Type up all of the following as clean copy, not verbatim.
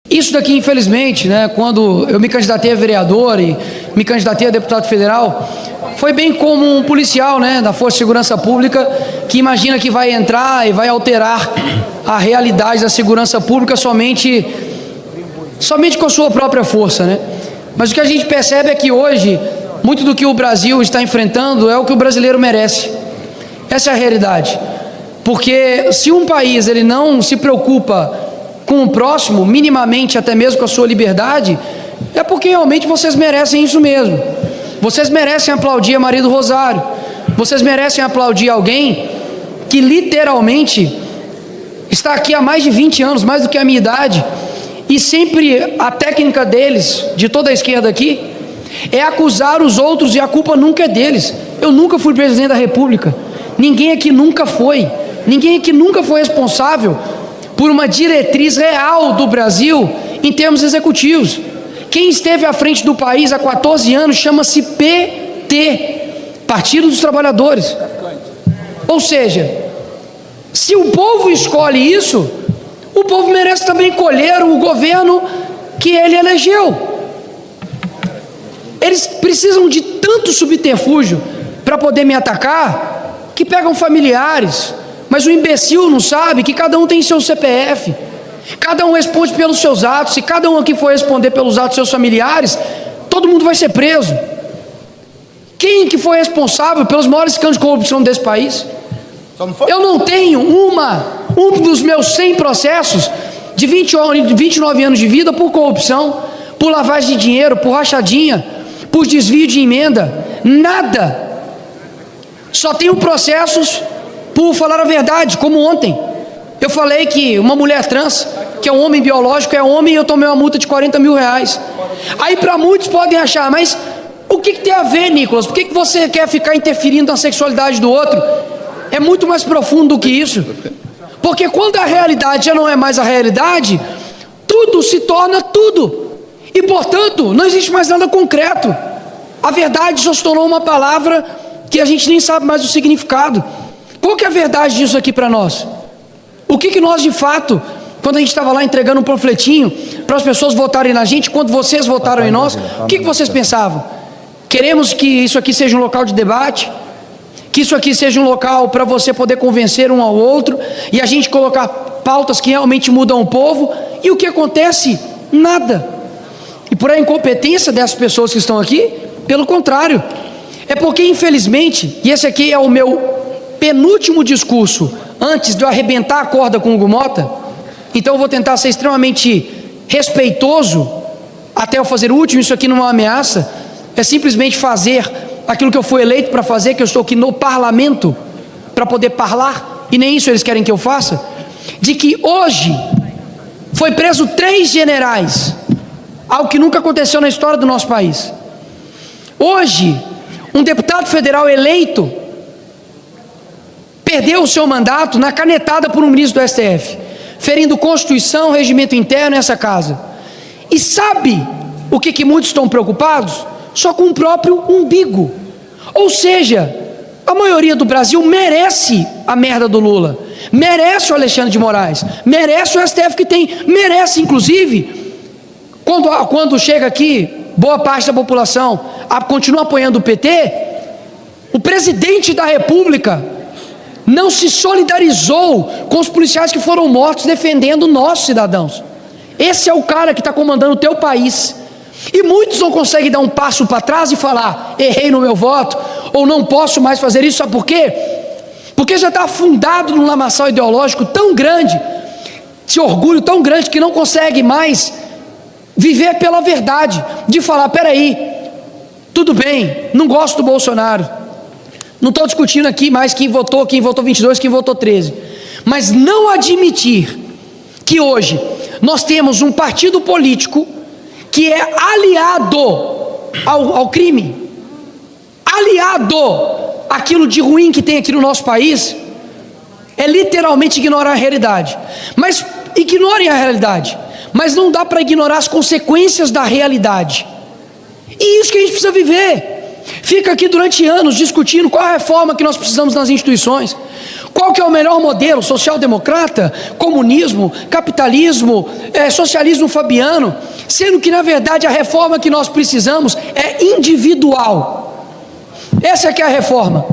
Isso daqui, infelizmente, né, quando eu me candidatei a vereador e me candidatei a deputado federal, foi bem como um policial, né, da Força de Segurança Pública, que imagina que vai entrar e vai alterar a realidade da segurança pública somente com a sua própria força, né? Mas o que a gente percebe é que hoje, muito do que o Brasil está enfrentando é o que o brasileiro merece. Essa é a realidade. Porque se um país ele não se preocupa com o próximo, minimamente até mesmo com a sua liberdade, é porque realmente vocês merecem isso mesmo. Vocês merecem aplaudir a Maria do Rosário. Vocês merecem aplaudir alguém que literalmente está aqui há mais de 20 anos, mais do que a minha idade, e sempre a técnica deles, de toda a esquerda aqui, é acusar os outros e a culpa nunca é deles. Eu nunca fui presidente da República. Ninguém aqui nunca foi. Ninguém aqui nunca foi responsável por uma diretriz real do Brasil em termos executivos. Quem esteve à frente do país há 14 anos chama-se PT, Partido dos Trabalhadores. Ou seja, se o povo escolhe isso, o povo merece também colher o governo que ele elegeu. Eles precisam de tanto subterfúgio para poder me atacar, que pegam familiares, mas o imbecil não sabe que cada um tem seu CPF, cada um responde pelos seus atos. Se cada um aqui for responder pelos atos dos seus familiares, todo mundo vai ser preso. Quem que foi responsável pelos maiores escândalos de corrupção desse país? Eu não tenho um dos meus 100 processos de 29 anos de vida por corrupção, por lavagem de dinheiro, por rachadinha, por desvio de emenda, nada. Só tenho processos por falar a verdade, como ontem. Eu falei que uma mulher trans, que é um homem biológico, é homem, e eu tomei uma multa de 40 mil reais. Aí para muitos podem achar, mas o que tem a ver, Nicolas? Por que você quer ficar interferindo na sexualidade do outro? É muito mais profundo do que isso. Porque quando a realidade já não é mais a realidade, tudo se torna tudo. E portanto, não existe mais nada concreto. A verdade só se tornou uma palavra que a gente nem sabe mais o significado. Qual que é a verdade disso aqui para nós? O que nós de fato, quando a gente estava lá entregando um panfletinho para as pessoas votarem na gente, quando vocês votaram em nós, o que vocês pensavam? Queremos que isso aqui seja um local de debate, que isso aqui seja um local para você poder convencer um ao outro, e a gente colocar pautas que realmente mudam o povo. E o que acontece? Nada. E por a incompetência dessas pessoas que estão aqui, pelo contrário, é porque infelizmente, e esse aqui é o meu penúltimo discurso antes de eu arrebentar a corda com o Hugo Mota, então eu vou tentar ser extremamente respeitoso até eu fazer o último. Isso aqui não é uma ameaça, é simplesmente fazer aquilo que eu fui eleito para fazer, que eu estou aqui no parlamento para poder falar, e nem isso eles querem que eu faça. De que hoje foi preso 3 generais, algo que nunca aconteceu na história do nosso país. Hoje, um deputado federal eleito perdeu o seu mandato na canetada por um ministro do STF, ferindo Constituição, regimento interno nessa casa. E sabe o que muitos estão preocupados? Só com o próprio umbigo. Ou seja, a maioria do Brasil merece a merda do Lula, merece o Alexandre de Moraes, merece o STF que tem, merece inclusive, quando chega aqui, boa parte da população continua apoiando o PT, o presidente da República não se solidarizou com os policiais que foram mortos defendendo nossos cidadãos. Esse é o cara que está comandando o teu país. E muitos não conseguem dar um passo para trás e falar: errei no meu voto, ou não posso mais fazer isso. Sabe por quê? Porque já está afundado num lamaçal ideológico tão grande, de orgulho tão grande, que não consegue mais viver pela verdade, de falar: peraí, tudo bem, não gosto do Bolsonaro, não estou discutindo aqui mais quem votou 22, quem votou 13, mas não admitir que hoje nós temos um partido político que é aliado ao crime, aliado àquilo de ruim que tem aqui no nosso país, é literalmente ignorar a realidade. Mas ignorem a realidade, mas não dá para ignorar as consequências da realidade. E isso que a gente precisa viver. Fica aqui durante anos discutindo qual a reforma que nós precisamos nas instituições, Qual que é o melhor modelo? Social-democrata, comunismo, capitalismo, socialismo fabiano, sendo que na verdade a reforma que nós precisamos é individual. Essa é que é a reforma.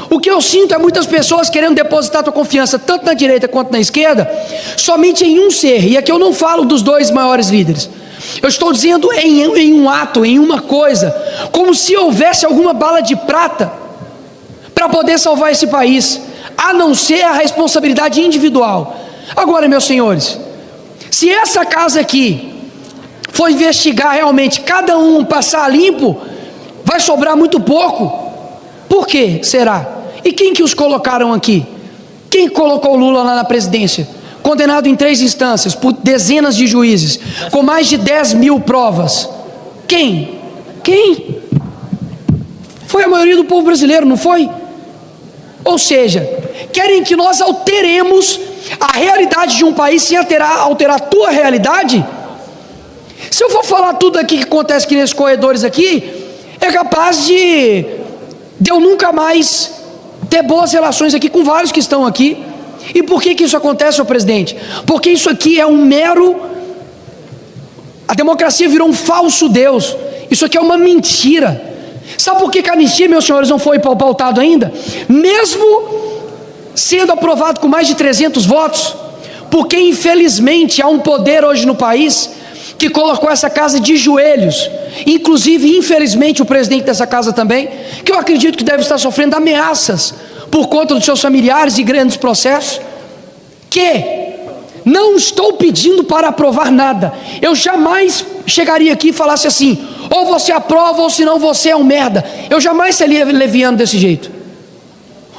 O que eu sinto é muitas pessoas querendo depositar sua confiança, tanto na direita quanto na esquerda, somente em um ser, e aqui eu não falo dos dois maiores líderes, eu estou dizendo em um ato, em uma coisa, como se houvesse alguma bala de prata para poder salvar esse país, a não ser a responsabilidade individual. Agora, meus senhores, se essa casa aqui for investigar realmente, cada um passar limpo, vai sobrar muito pouco. Por que será? E quem que os colocaram aqui? Quem colocou Lula lá na presidência? Condenado em 3 instâncias, por dezenas de juízes, com mais de 10 mil provas. Quem? Quem? Foi a maioria do povo brasileiro, não foi? Ou seja, querem que nós alteremos a realidade de um país sem alterar a tua realidade? Se eu for falar tudo aqui que acontece aqui nesses corredores aqui, é capaz de eu nunca mais ter boas relações aqui com vários que estão aqui. E por que isso acontece, senhor presidente? Porque isso aqui é a democracia virou um falso Deus. Isso aqui é uma mentira. Sabe por que a anistia, meus senhores, não foi pautado ainda? Mesmo sendo aprovado com mais de 300 votos, porque infelizmente há um poder hoje no país que colocou essa casa de joelhos, inclusive infelizmente o presidente dessa casa também, que eu acredito que deve estar sofrendo ameaças por conta dos seus familiares e grandes processos, que não estou pedindo para aprovar nada. Eu jamais chegaria aqui e falasse assim, ou você aprova ou senão você é um merda. Eu jamais seria leviano desse jeito.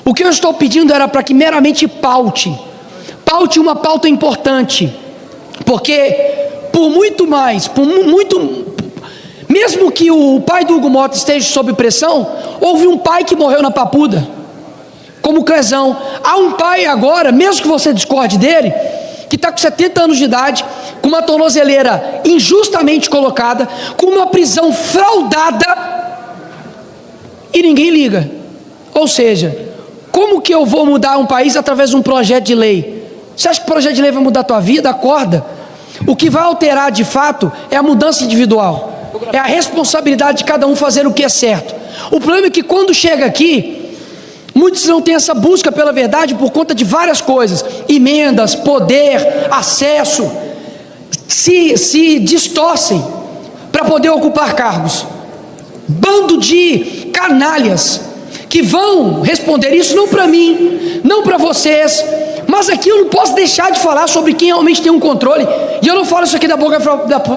O que eu estou pedindo era para que meramente paute uma pauta importante, porque por muito mais, mesmo que o pai do Hugo Mota esteja sob pressão, houve um pai que morreu na Papuda, como Clezão. Há um pai agora, mesmo que você discorde dele, que está com 70 anos de idade, com uma tornozeleira injustamente colocada, com uma prisão fraudada, e ninguém liga. Ou seja, como que eu vou mudar um país através de um projeto de lei? Você acha que o projeto de lei vai mudar a tua vida? Acorda. O que vai alterar de fato é a mudança individual, é a responsabilidade de cada um fazer o que é certo. O problema é que quando chega aqui, muitos não têm essa busca pela verdade por conta de várias coisas, emendas, poder, acesso, se distorcem para poder ocupar cargos. Bando de canalhas que vão responder isso não para mim, não para vocês, mas aqui eu não posso deixar de falar sobre quem realmente tem um controle. E eu não falo isso aqui da boca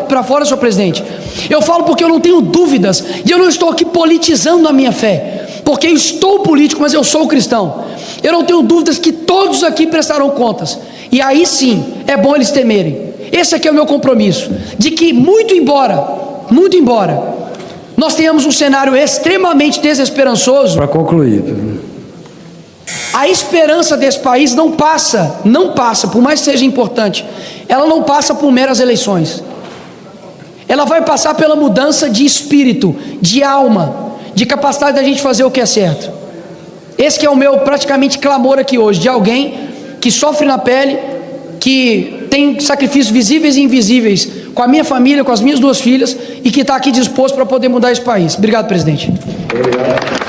para fora, senhor presidente. Eu falo porque eu não tenho dúvidas, e eu não estou aqui politizando a minha fé, porque eu estou político, mas eu sou cristão. Eu não tenho dúvidas que todos aqui prestarão contas, e aí sim é bom eles temerem. Esse aqui é o meu compromisso, de que muito embora nós tenhamos um cenário extremamente desesperançoso, para concluir, a esperança desse país não passa, por mais que seja importante, ela não passa por meras eleições. Ela vai passar pela mudança de espírito, de alma, de capacidade da gente fazer o que é certo. Esse que é o meu praticamente clamor aqui hoje, de alguém que sofre na pele, que tem sacrifícios visíveis e invisíveis com a minha família, com as minhas 2 filhas, e que está aqui disposto para poder mudar esse país. Obrigado, presidente. obrigado.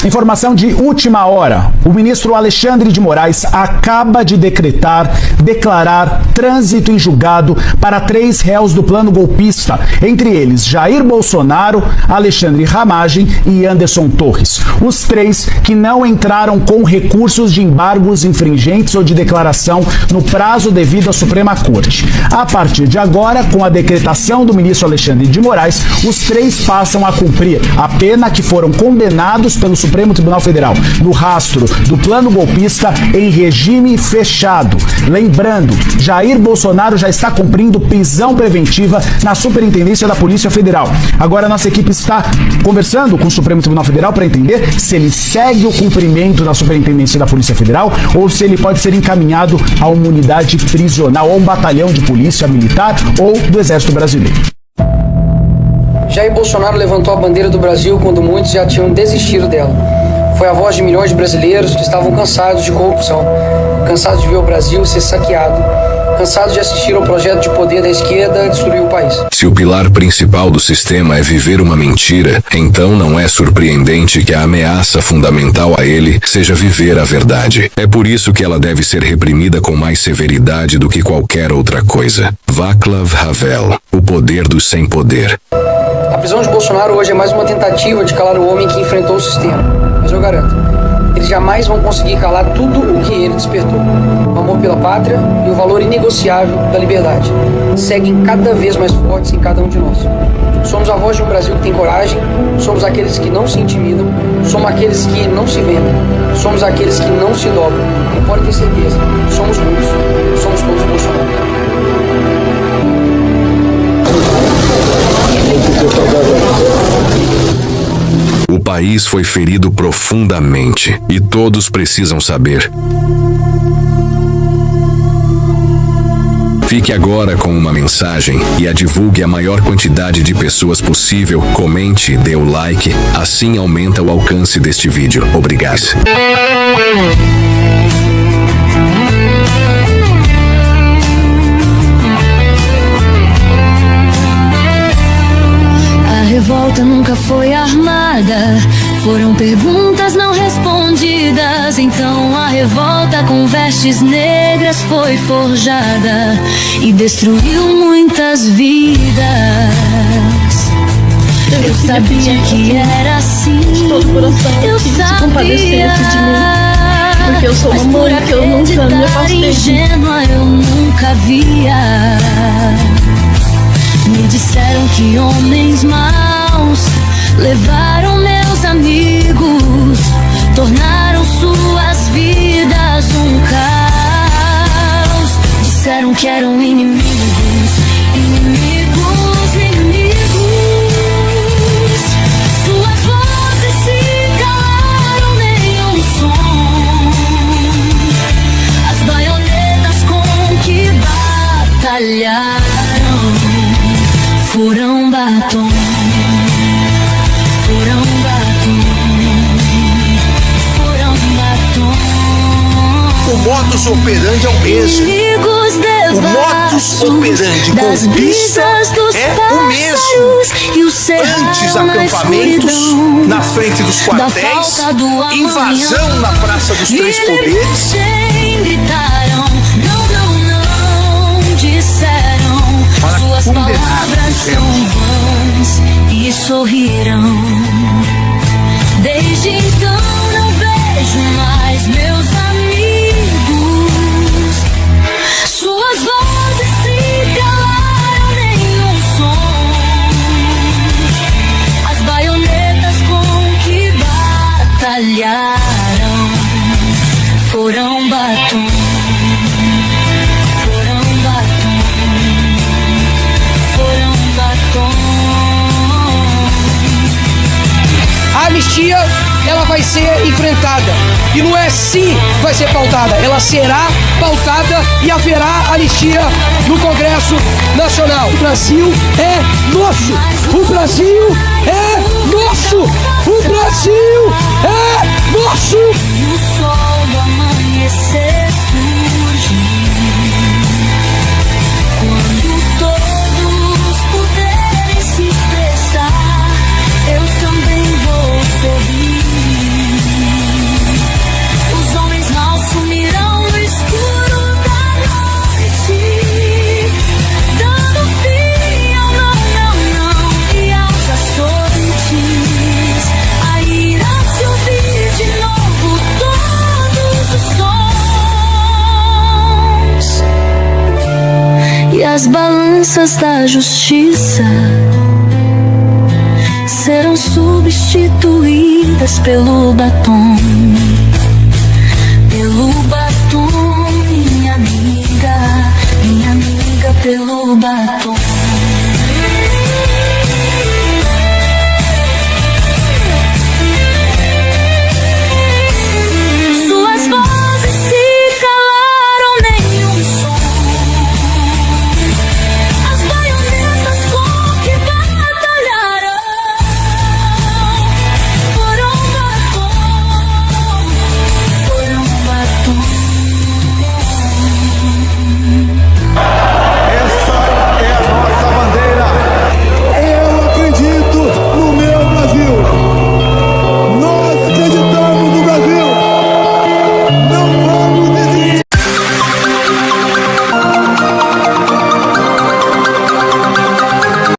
Informação de última hora. O ministro Alexandre de Moraes acaba de declarar trânsito em julgado para 3 réus do plano golpista, entre eles Jair Bolsonaro, Alexandre Ramagem e Anderson Torres. Os 3 que não entraram com recursos de embargos infringentes ou de declaração no prazo devido à Suprema Corte. A partir de agora, com a decretação do ministro Alexandre de Moraes, os 3 passam a cumprir a pena que foram condenados pelo Supremo Tribunal Federal no rastro do plano golpista em regime fechado. Lembrando, Jair Bolsonaro já está cumprindo prisão preventiva na Superintendência da Polícia Federal. Agora a nossa equipe está conversando com o Supremo Tribunal Federal para entender se ele segue o cumprimento da Superintendência da Polícia Federal ou se ele pode ser encaminhado a uma unidade prisional ou um batalhão de polícia militar ou do Exército Brasileiro. Jair Bolsonaro levantou a bandeira do Brasil quando muitos já tinham desistido dela. Foi a voz de milhões de brasileiros que estavam cansados de corrupção, cansados de ver o Brasil ser saqueado, cansados de assistir ao projeto de poder da esquerda destruir o país. Se o pilar principal do sistema é viver uma mentira, então não é surpreendente que a ameaça fundamental a ele seja viver a verdade. É por isso que ela deve ser reprimida com mais severidade do que qualquer outra coisa. Václav Havel, o poder do sem poder. A prisão de Bolsonaro hoje é mais uma tentativa de calar o homem que enfrentou o sistema, mas eu garanto, eles jamais vão conseguir calar tudo o que ele despertou. O amor pela pátria e o valor inegociável da liberdade seguem cada vez mais fortes em cada um de nós. Somos a voz de um Brasil que tem coragem, somos aqueles que não se intimidam, somos aqueles que não se vendem, somos aqueles que não se dobram. E pode ter certeza, somos muitos, somos todos Bolsonaro. O país foi ferido profundamente e todos precisam saber. Fique agora com uma mensagem e a divulgue a maior quantidade de pessoas possível. Comente, dê o like, assim aumenta o alcance deste vídeo. Obrigado. A revolta nunca foi armada, foram perguntas não respondidas. Então a revolta com vestes negras foi forjada e destruiu muitas vidas. Eu sabia que era assim, eu sabia, porque eu sou uma mãe que eu nunca me afastei. Ingênua eu nunca via. Me disseram que homens maus levaram meus amigos, tornaram suas vidas um caos. Disseram que eram inimigos, inimigos, inimigos. Suas vozes se calaram, nenhum som. As baionetas com que batalharam foram batom, foram batom, foram batom. O modus operandi é o mesmo. O modus operandi golpista é o mesmo. Antes acampamentos na frente dos quartéis, invasão na Praça dos Três Poderes. Gritaram, não, disseram, suas palavras são vãs e sorriram. Desde então não vejo mais meus amigos. Suas vozes se calaram, nenhum som. As baionetas com que batalharam foram batom, foram batom, foram batom. A anistia, ela vai ser enfrentada. E não é se vai ser pautada, ela será pautada e haverá anistia no Congresso Nacional. O Brasil é nosso! O Brasil é nosso! O Brasil é nosso! E o sol do amanhecer surge quando todos puderem se expressar. Eu também vou sorrir. Os homens maus sumirão no escuro da noite, dando fim ao não e aos açoites. A ira se ouvir de novo todos os sons, e as balanças da justiça serão substituídas pelo batom.